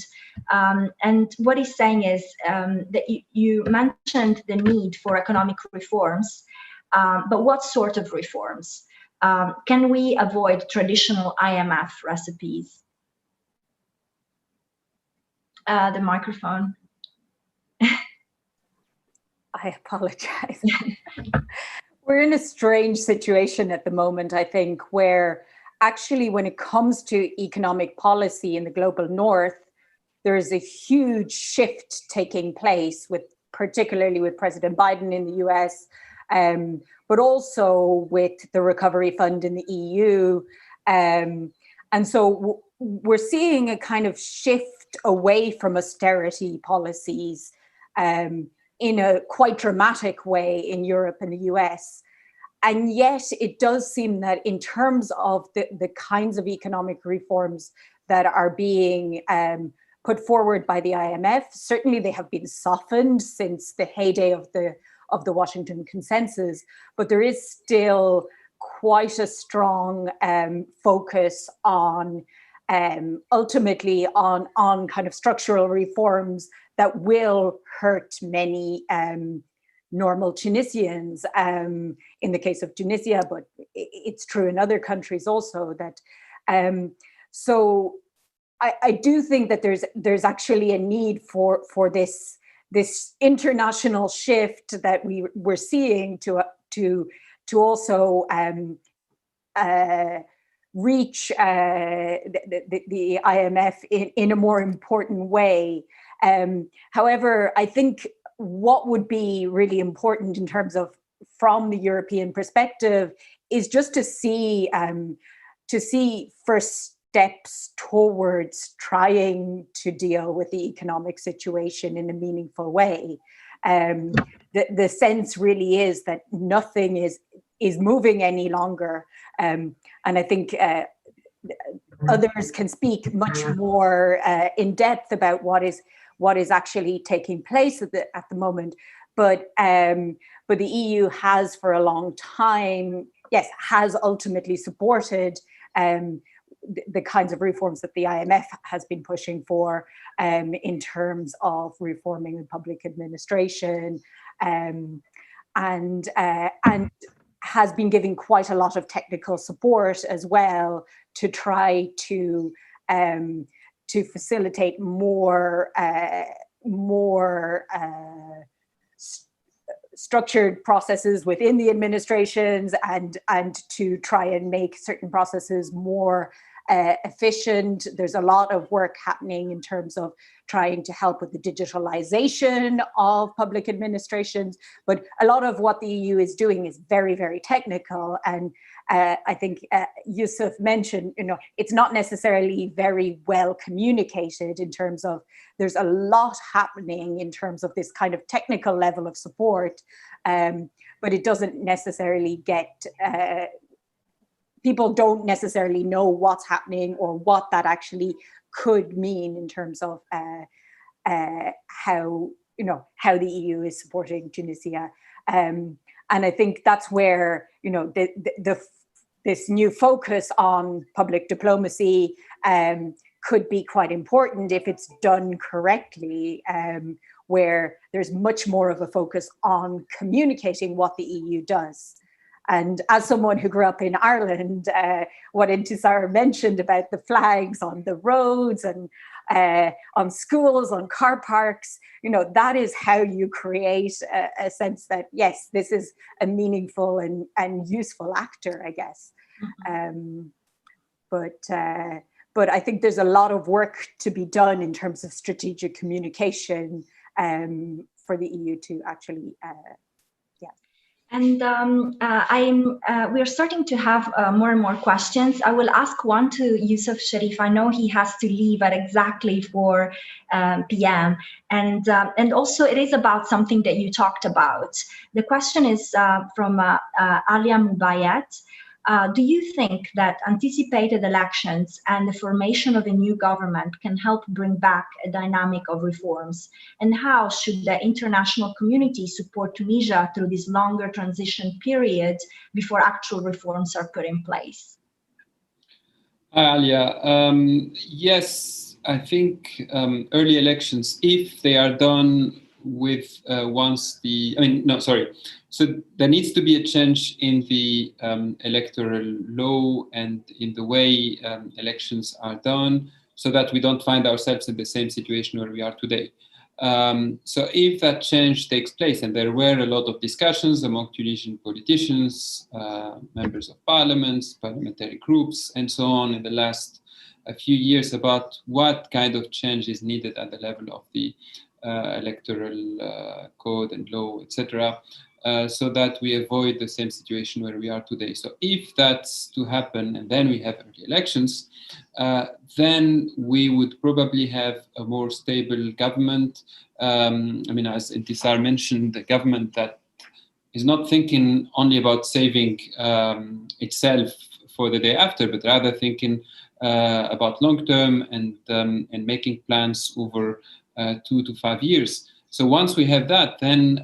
what he's saying is that you mentioned the need for economic reforms, but what sort of reforms? Can we avoid traditional IMF recipes? The microphone. I apologize. We're in a strange situation at the moment, I think, where actually when it comes to economic policy in the global north, there is a huge shift taking place, particularly with President Biden in the US, but also with the Recovery Fund in the EU. And so we're seeing a kind of shift away from austerity policies in a quite dramatic way in Europe and the US. And yet it does seem that in terms of the kinds of economic reforms that are being put forward by the IMF, certainly they have been softened since the heyday of the Washington Consensus, but there is still quite a strong focus on ultimately on kind of structural reforms that will hurt many normal Tunisians in the case of Tunisia, but it's true in other countries also. That so I do think that there's actually a need for this international shift that we're seeing to also reach the IMF in a more important way. However, I think what would be really important in terms of from the European perspective is just to see first steps towards trying to deal with the economic situation in a meaningful way. The sense really is that nothing is moving any longer, and I think others can speak much more in depth about what is actually taking place at the moment. But the EU has for a long time, has ultimately supported the kinds of reforms that the IMF has been pushing for in terms of reforming the public administration, and has been giving quite a lot of technical support as well to try to facilitate more structured processes within the administrations and to try and make certain processes more efficient. There's a lot of work happening in terms of trying to help with the digitalization of public administrations, but a lot of what the EU is doing is very, very technical. And I think Youssef mentioned, it's not necessarily very well communicated in terms of there's a lot happening in terms of this kind of technical level of support, but it doesn't necessarily get people don't necessarily know what's happening or what that actually could mean in terms of how the EU is supporting Tunisia. And And I think that's where, this new focus on public diplomacy could be quite important if it's done correctly, where there's much more of a focus on communicating what the EU does. And as someone who grew up in Ireland, what Intissar mentioned about the flags on the roads and on schools, on car parks, that is how you create a sense that, yes, this is a meaningful and useful actor, I guess. But I think there's a lot of work to be done in terms of strategic communication for the EU to actually, And we're starting to have more and more questions. I will ask one to Youssef Cherif. I know he has to leave at exactly 4 p.m. And also it is about something that you talked about. The question is from Alia Mubayat. Do you think that anticipated elections and the formation of a new government can help bring back a dynamic of reforms? And how should the international community support Tunisia through this longer transition period before actual reforms are put in place? Hi, Alia. Yes, I think early elections, if they are done with So there needs to be a change in the electoral law and in the way elections are done, so that we don't find ourselves in the same situation where we are today. So if that change takes place, and there were a lot of discussions among Tunisian politicians, members of parliaments, parliamentary groups, and so on in the last few years about what kind of change is needed at the level of the electoral code and law, etc., so that we avoid the same situation where we are today. So if that's to happen, and then we have early elections, then we would probably have a more stable government. As Intissar mentioned, the government that is not thinking only about saving itself for the day after, but rather thinking about long term and making plans over 2 to 5 years. So once we have that, then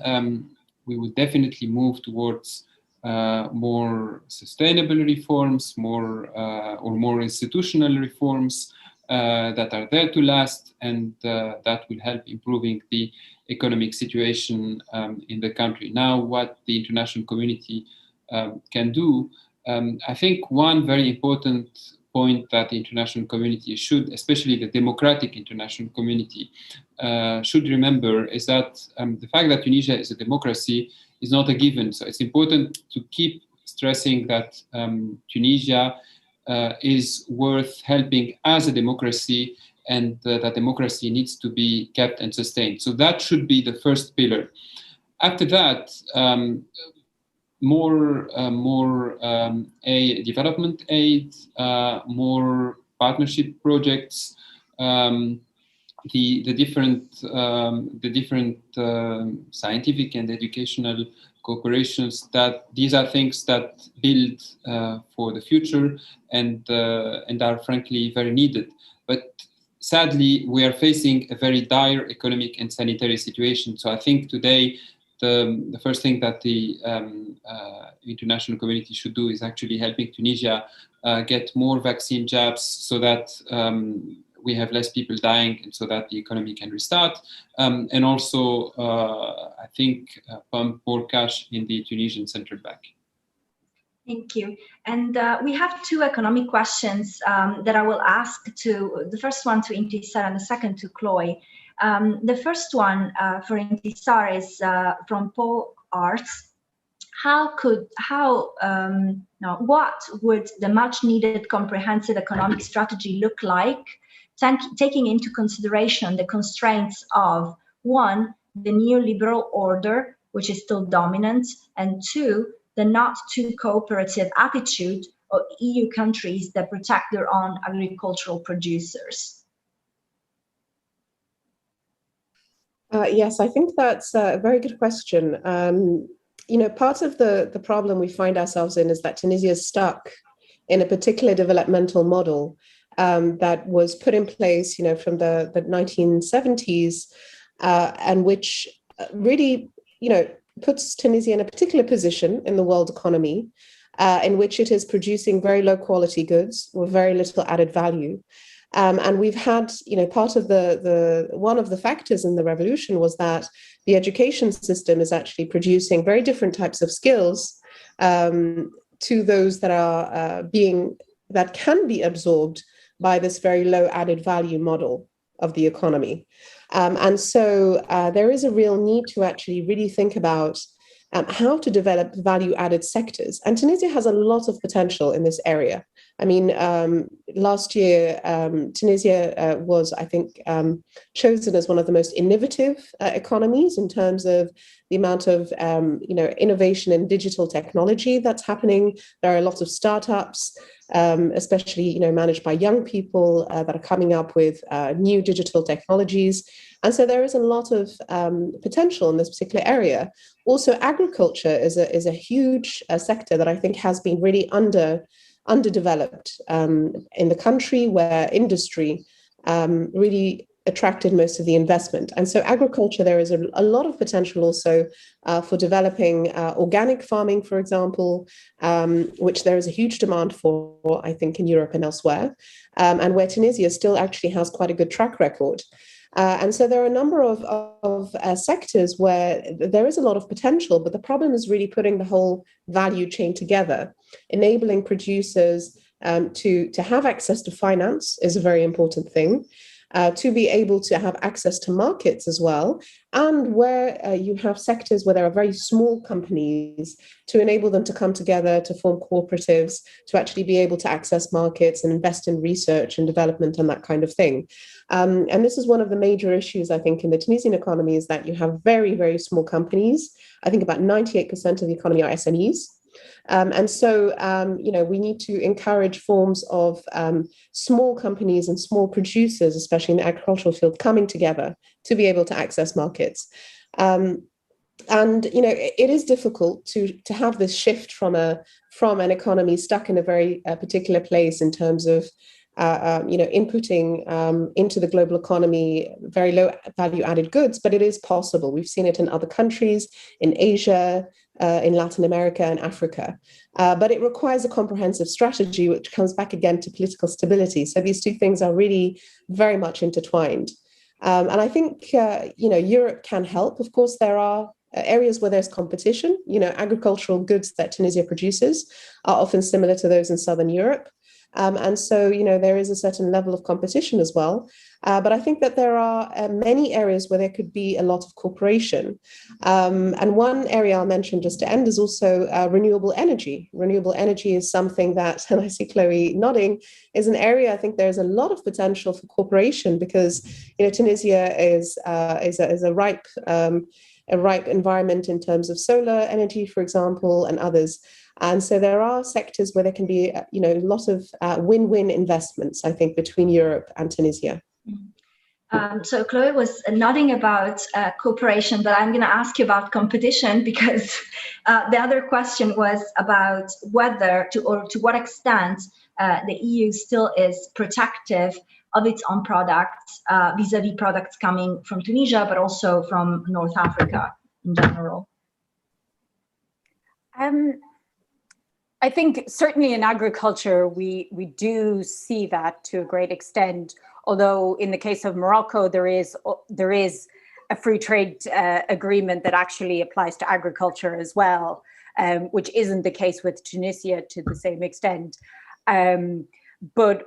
we would definitely move towards more sustainable reforms, more institutional reforms that are there to last, and that will help improving the economic situation in the country. Now, what the international community can do, I think one very important point that the international community should, especially the democratic international community, should remember is that the fact that Tunisia is a democracy is not a given. So it's important to keep stressing that Tunisia is worth helping as a democracy, and that democracy needs to be kept and sustained. So that should be the first pillar. After that, more development aid, more partnership projects, the different scientific and educational cooperations. That these are things that build for the future and are frankly very needed. But sadly, we are facing a very dire economic and sanitary situation. So I think today, the first thing that the international community should do is actually helping Tunisia get more vaccine jabs, so that we have less people dying, and so that the economy can restart. And also, I think, pump more cash in the Tunisian central bank. Thank you. And we have 2 economic questions that I will ask the first one to Intissar and the second to Chloe. The first one for Intissar is from Paul Arts. What would the much needed comprehensive economic strategy look like, taking into consideration the constraints of 1, the neoliberal order, which is still dominant, and 2, the not too cooperative attitude of EU countries that protect their own agricultural producers? Yes, I think that's a very good question. Part of the problem we find ourselves in is that Tunisia is stuck in a particular developmental model that was put in place, from the 1970s, and which really, puts Tunisia in a particular position in the world economy, in which it is producing very low quality goods with very little added value. And we've had, part of one of the factors in the revolution was that the education system is actually producing very different types of skills to those that are that can be absorbed by this very low added value model of the economy. And so there is a real need to actually really think about how to develop value-added sectors. And Tunisia has a lot of potential in this area. I mean, last year, Tunisia was, I think, chosen as one of the most innovative economies in terms of the amount of, innovation in digital technology that's happening. There are a lot of startups, especially, managed by young people that are coming up with new digital technologies. And so there is a lot of potential in this particular area. Also, agriculture is a huge sector that I think has been really underdeveloped in the country, where industry really attracted most of the investment. And so agriculture, there is a lot of potential also for developing organic farming, for example, which there is a huge demand for, I think, in Europe and elsewhere, and where Tunisia still actually has quite a good track record. And so there are a number of sectors where there is a lot of potential, but the problem is really putting the whole value chain together. Enabling producers to have access to finance is a very important thing. To be able to have access to markets as well, and where you have sectors where there are very small companies, to enable them to come together, to form cooperatives, to actually be able to access markets and invest in research and development and that kind of thing. And this is one of the major issues, I think, in the Tunisian economy, is that you have very, very small companies. I think about 98% of the economy are SMEs. And so, we need to encourage forms of small companies and small producers, especially in the agricultural field, coming together to be able to access markets. And, it is difficult to have this shift from an economy stuck in a very particular place in terms of, inputting into the global economy very low value added goods, but it is possible. We've seen it in other countries, in Asia, in Latin America and Africa. But it requires a comprehensive strategy, which comes back again to political stability. So these two things are really very much intertwined. And I think, Europe can help. Of course, there are areas where there's competition. Agricultural goods that Tunisia produces are often similar to those in Southern Europe. And so, there is a certain level of competition as well. But I think that there are many areas where there could be a lot of cooperation. And one area I'll mention just to end is also renewable energy. Renewable energy is something that, and I see Chloe nodding, is an area I think there's a lot of potential for cooperation, because, Tunisia is a ripe environment in terms of solar energy, for example, and others. And so there are sectors where there can be, a lot of win-win investments, I think, between Europe and Tunisia. So Chloe was nodding about cooperation, but I'm going to ask you about competition, because the other question was about whether to what extent the EU still is protective of its own products vis-a-vis products coming from Tunisia, but also from North Africa in general. I think certainly in agriculture, we do see that to a great extent. Although in the case of Morocco, there is a free trade agreement that actually applies to agriculture as well, which isn't the case with Tunisia to the same extent. But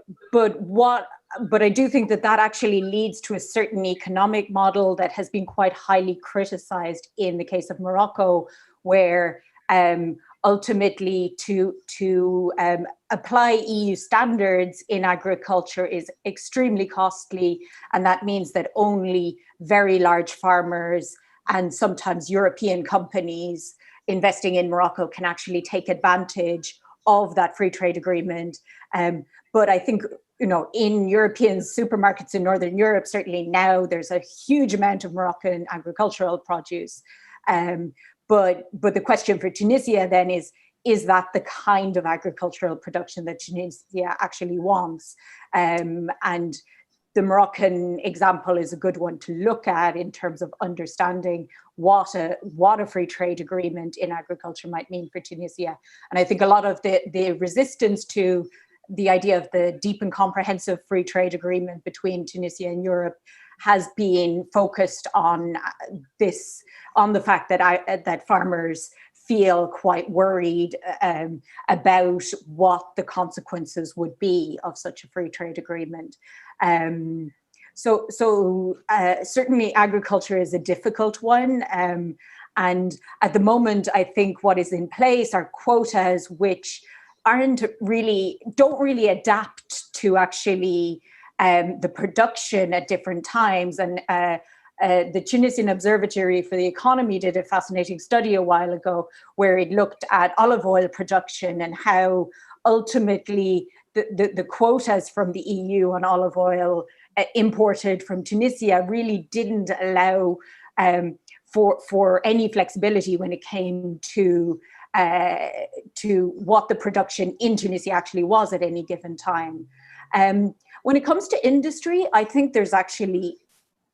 I do think that actually leads to a certain economic model that has been quite highly criticized in the case of Morocco, where ultimately to apply EU standards in agriculture is extremely costly. And that means that only very large farmers and sometimes European companies investing in Morocco can actually take advantage of that free trade agreement. But I think, in European supermarkets in Northern Europe, certainly now there's a huge amount of Moroccan agricultural produce. But the question for Tunisia then is that the kind of agricultural production that Tunisia actually wants? And the Moroccan example is a good one to look at in terms of understanding what a free trade agreement in agriculture might mean for Tunisia. And I think a lot of the resistance to the idea of the deep and comprehensive free trade agreement between Tunisia and Europe has been focused on the fact that farmers feel quite worried about what the consequences would be of such a free trade agreement. So certainly agriculture is a difficult one. And at the moment, I think what is in place are quotas which don't really adapt to actually the production at different times. And the Tunisian Observatory for the Economy did a fascinating study a while ago where it looked at olive oil production and how ultimately the quotas from the EU on olive oil imported from Tunisia really didn't allow for any flexibility when it came to what the production in Tunisia actually was at any given time. When it comes to industry, I think there's actually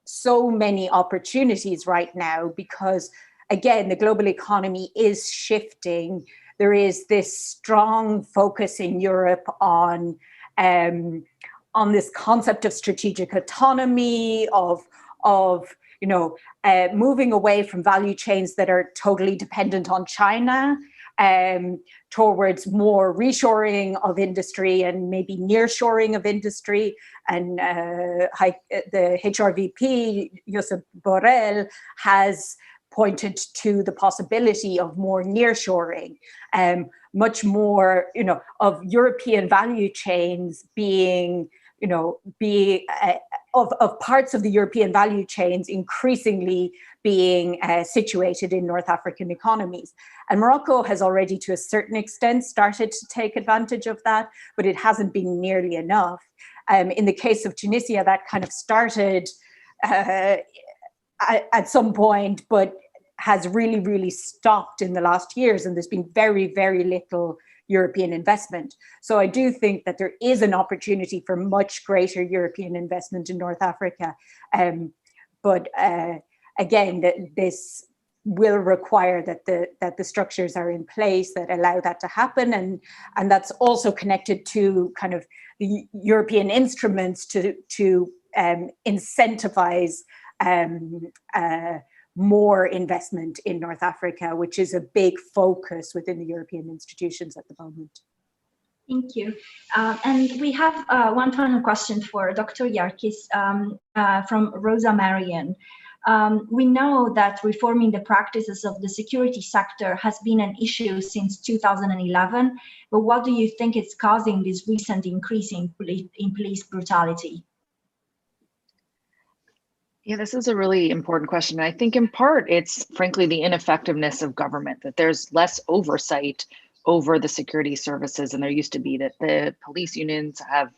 so many opportunities right now because, again, the global economy is shifting. There is this strong focus in Europe on this concept of strategic autonomy, of moving away from value chains that are totally dependent on China, towards more reshoring of industry and maybe nearshoring of industry. And the HRVP, Youssef has pointed to the possibility of more nearshoring, much more, of European value chains of parts of the European value chains increasingly being situated in North African economies. And Morocco has already, to a certain extent, started to take advantage of that, but it hasn't been nearly enough. In the case of Tunisia, that kind of started at some point, but has really, really stopped in the last years. And there's been very, very little European investment. So I do think that there is an opportunity for much greater European investment in North Africa. But again, this will require that the structures are in place that allow that to happen. And that's also connected to kind of the European instruments to incentivize more investment in North Africa, which is a big focus within the European institutions at the moment. Thank you. And we have one final question for Dr. Yarkis from Rosa Marion. We know that reforming the practices of the security sector has been an issue since 2011, but what do you think is causing this recent increase in police brutality? Yeah, this is a really important question. I think in part, it's frankly the ineffectiveness of government, that there's less oversight over the security services than there used to be, that the police unions have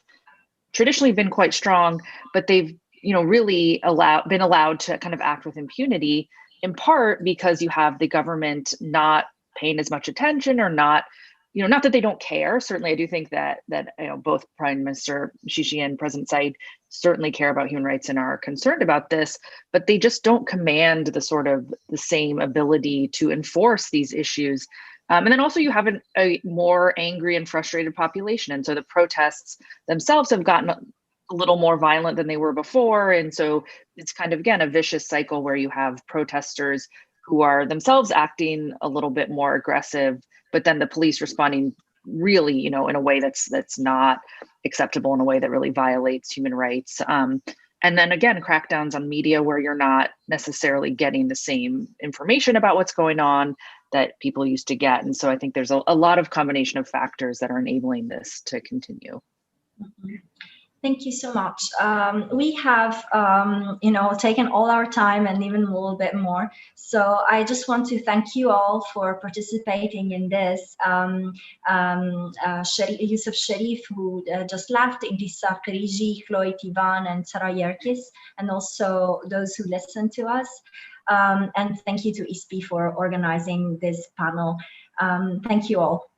traditionally been quite strong, but they've really been allowed to kind of act with impunity, in part because you have the government not paying as much attention or not that they don't care. Certainly, I do think that both Prime Minister Mechichi and President Saied certainly care about human rights and are concerned about this, but they just don't command the same ability to enforce these issues. And then also you have a more angry and frustrated population. And so the protests themselves have gotten a little more violent than they were before. And so it's kind of, again, a vicious cycle where you have protesters who are themselves acting a little bit more aggressive, but then the police responding really, in a way that's not acceptable, in a way that really violates human rights. And then again, crackdowns on media where you're not necessarily getting the same information about what's going on that people used to get. And so I think there's a lot of combination of factors that are enabling this to continue. Mm-hmm. Thank you so much. We have, taken all our time and even a little bit more. So I just want to thank you all for participating in this. Youssef Cherif, who just left, Intissar, Kherigi, Teevan, and Sarah Yarkis, and also those who listened to us. And thank you to ISPI for organizing this panel. Thank you all.